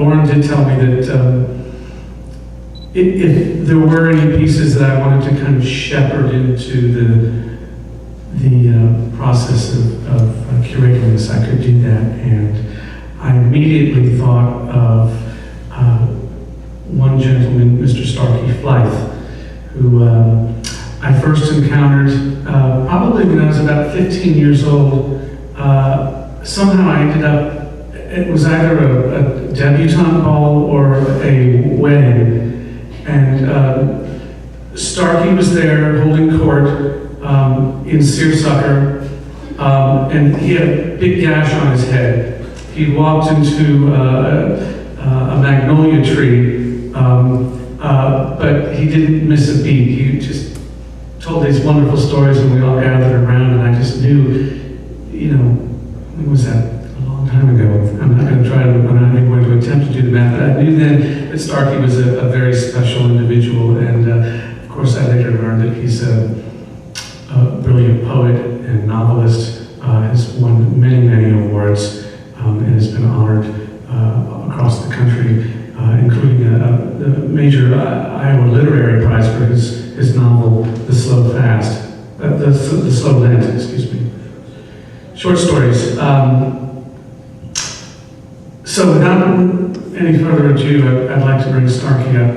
Lauren did tell me that if there were any pieces that I wanted to kind of shepherd into the process of curating this, I could do that. And I immediately thought of one gentleman, Mr. Starkey Flythe, who I first encountered probably when I was about 15 years old. Somehow I ended up, it was either a debutante ball or a wedding. And Starkey was there holding court in seersucker, and he had a big gash on his head. He walked into a magnolia tree, but he didn't miss a beat. He just told these wonderful stories, and we all gathered around, and I just knew, when was that? A long time ago. I'm not going to attempt to do the math, but I knew then that Starkey was a very special individual, and of course I later learned that he's a brilliant poet and novelist, has won many, many awards, and has been honored across the country, including the major Iowa Literary Prize for his novel, The Slow Lent, excuse me. Short stories. So without any further ado, I'd like to bring Starkey up.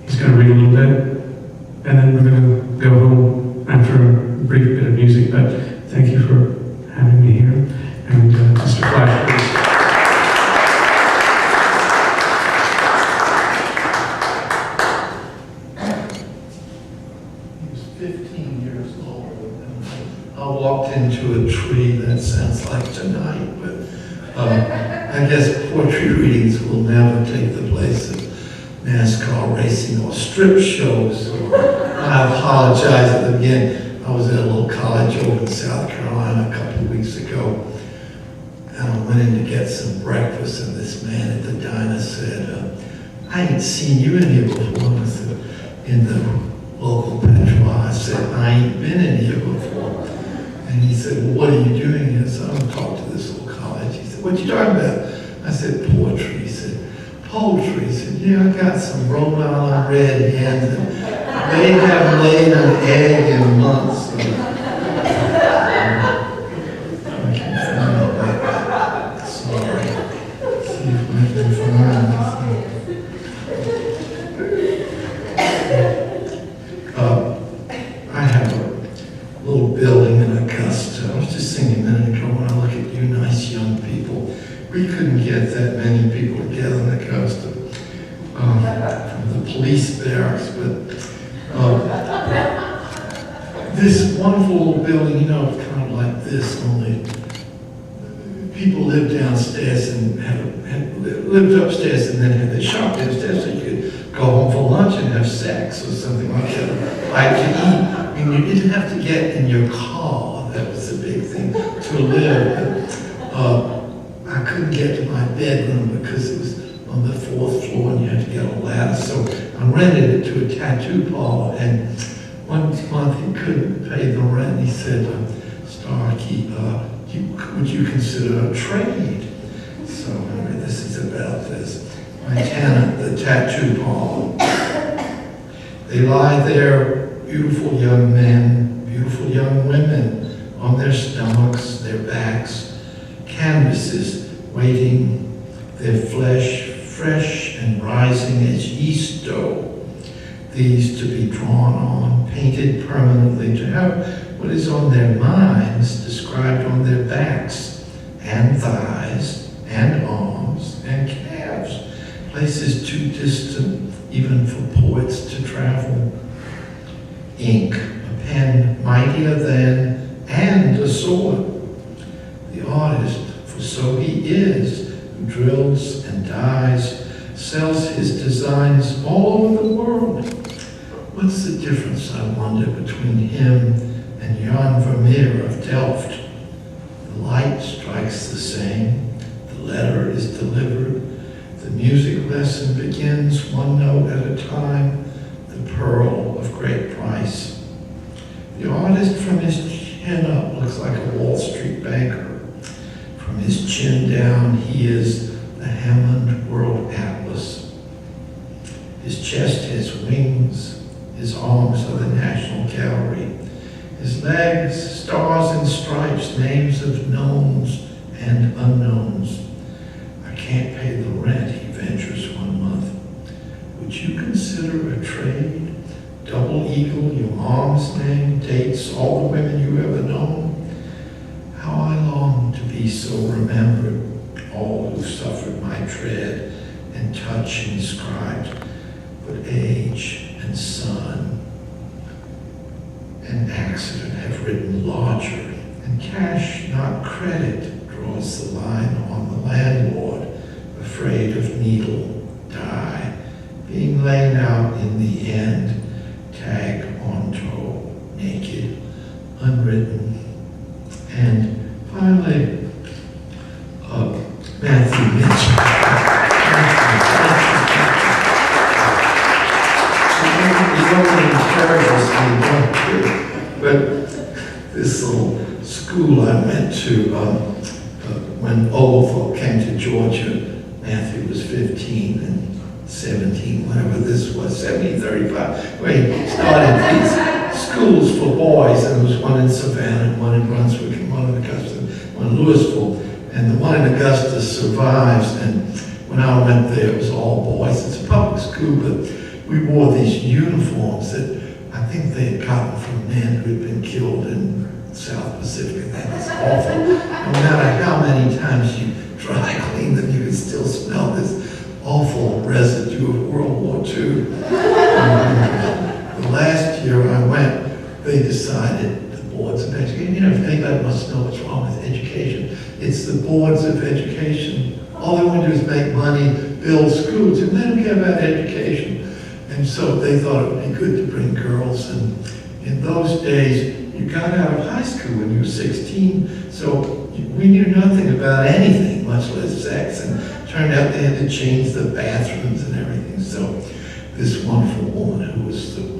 He's going to read a little bit, and then we're going to go home after a brief bit of music, but thank you for having me here. And Mr. Flythe, please. He was 15 years old, and I walked into a tree. That sounds like tonight, but I guess poetry readings will never take the place of NASCAR racing or strip shows. I apologize at the beginning. I was at a little college over in South Carolina a couple of weeks ago, and I went in to get some breakfast, and this man at the diner said, I ain't seen you in here before. I said, in the local petrol. I said, I ain't been in here before. And he said, well, what are you doing here? So I'm talking to this little college. He said, what you talking about? I said, poetry. He said, poetry? He said, yeah, I got some Rhode Island red hens, and they haven't laid an egg in months. So, I can't find that. Sorry. See if I can find this. I have a little building in Augusta. I was just thinking a minute ago, when I look at you nice young people, we couldn't get that many people together in Augusta from the police barracks, but this wonderful little building, it's kind of like this, only people lived downstairs and lived upstairs and then had their shop downstairs, so you could go home for lunch and have sex or something like that. I could eat. I mean, you didn't have to get in your car. That was the big thing to live. I couldn't get to my bedroom because it was on the 4th floor and you had to get a ladder. So I rented it to a tattoo parlor, and one month he couldn't pay the rent. He said, Starkey, would you consider a trade? So anyway, this is about this. My tenant, the tattoo parlor. They lie there, beautiful young men, beautiful young women, on their stomachs, their backs, canvases waiting, their flesh fresh and rising as yeast dough, these to be drawn on, painted permanently, to have what is on their minds described on their backs, and thighs, and arms, and calves, places too distant even for poets to travel. Ink, a pen mightier than, and a sword. The artist, for so he is, who drills and dyes, sells his designs all over the world. What's the difference, I wonder, between him and Jan Vermeer of Delft? The light strikes the same, the letter is delivered, the music lesson begins one note at a time, the pearl of great price. The artist from his chin up looks like a Wall Street banker. From From his chin down, he is the Hammond World Atlas. His chest has wings, his arms are the National Gallery. His legs, stars and stripes, names of knowns and unknowns. I can't pay the rent, he ventures one month. Would you consider a trade? Double Eagle, your mom's name, dates all the women you ever known. How I long to be so remembered, all who suffered my tread and touch inscribed, but age and sun and accident have written larger, and cash, not credit, draws the line on the landlord, afraid of needle, die, being laid out in the end, tag on toe, naked, unwritten, and finally, Matthew Mitchell. But this little school I went to, when old folk came to Georgia, Matthew was 15 and 17, whatever this was, 1735. We started these schools for boys, and there was one in Savannah, and one in Brunswick, and one in Augusta, one in Louisville, and the one in Augusta survives. And when I went there, it was all boys. It's a public school, but we wore these uniforms that I think they had gotten from men who had been killed in South Pacific. That was awful. No matter how many times you dry clean them, you could still smell this awful residue of World War II. The last year I went, they decided, the boards of education, you know, if anybody wants to know what's wrong with education, it's the boards of education. All they want to do is make money, build schools, and they don't care about education. And so they thought it would be good to bring girls. And in those days, you got out of high school when you were 16, so we knew nothing about anything, much less sex. And it turned out they had to change the bathrooms and everything. So this wonderful woman who was the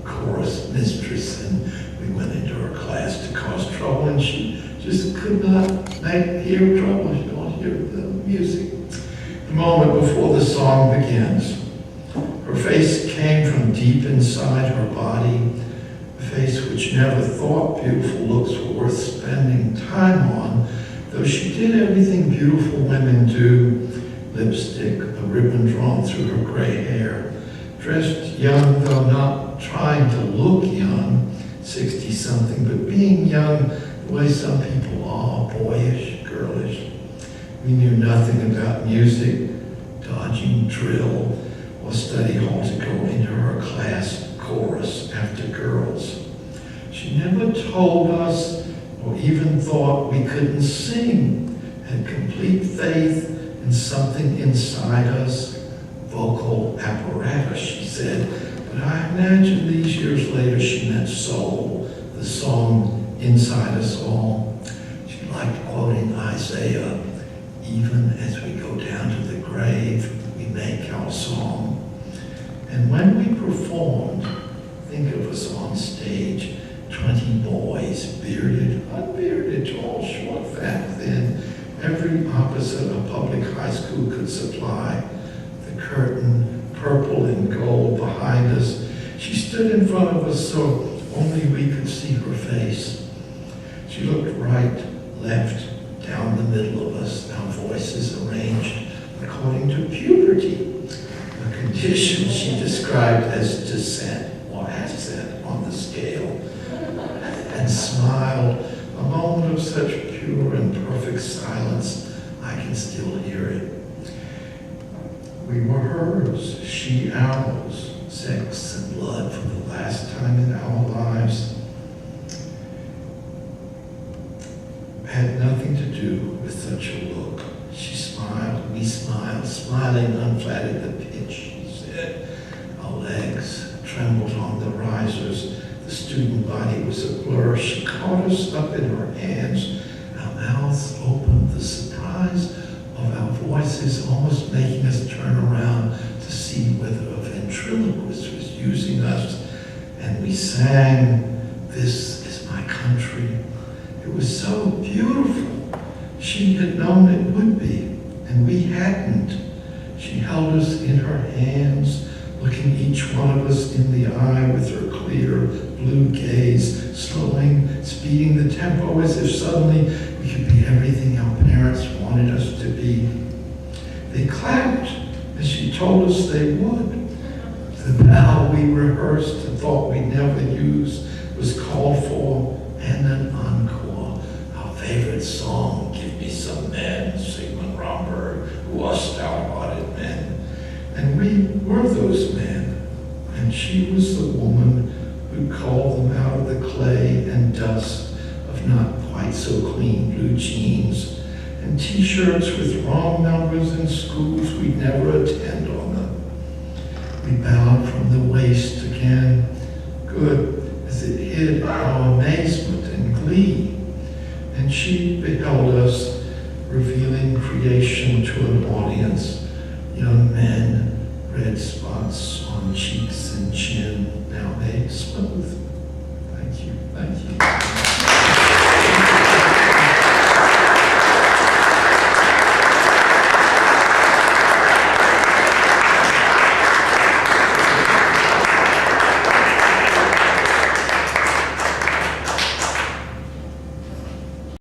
chorus mistress, and we went into her class to cause trouble, and she just could not hear trouble. She don't hear the music. The moment before the song begins, her face came from deep inside her body, a face which never thought beautiful looks were worth spending time on, though she did everything beautiful women do, lipstick, a ribbon drawn through her gray hair, dressed young though not trying to look young, 60-something, but being young the way some people are, boyish, girlish. We knew nothing about music, dodging drill, or study hall to go into her class chorus after girls. She never told us or even thought we couldn't sing, had complete faith in something inside us, vocal apparatus, she said, but I imagine these years later she meant soul, the song inside us all. She liked quoting Isaiah, even as we go down to the grave, we make our song. And when we performed, think of us on stage, 20 boys, bearded, unbearded, tall, short, fat, thin, every opposite a public high school could supply. The curtain, purple and gold behind us. She stood in front of us so only we could see her face. She looked right, left, down the middle of us, our voices arranged according to puberty, a condition she described as descent or ascent on the scale, and smiled, a moment of such pure and perfect silence, I can still hear it. We were hers, she ours, sex and blood for the last time in our lives. Had nothing to do with such a look. She smiled, we smiled, smiling unflattered the pitch, she said. Our legs trembled on the risers. The student body was a blur. She caught us up in her hands. Our mouths opened, the surprise of our voices almost making us turn around to see whether a ventriloquist was using us. And we sang, "This is my country." It was so beautiful. She had known it would be, and we hadn't. She held us in her hands, looking each one of us in the eye with her clear blue gaze, slowing, speeding the tempo as if suddenly we could be everything our parents wanted us to be. They clapped as she told us they would. The bell we rehearsed and thought we'd never use was called for, and an encore. Our favorite song, Give Me Some Men, Sigmund Romberg, who was stout-hearted men. And we were those men, and she was the woman who called them out of the clay and dust of not quite so clean blue jeans and t-shirts with wrong numbers in schools we'd never attend on them. We bowed from the waist again, good as it hid our amazement and glee. And she beheld us, revealing creation to an audience, young men, red spots on cheeks and chin.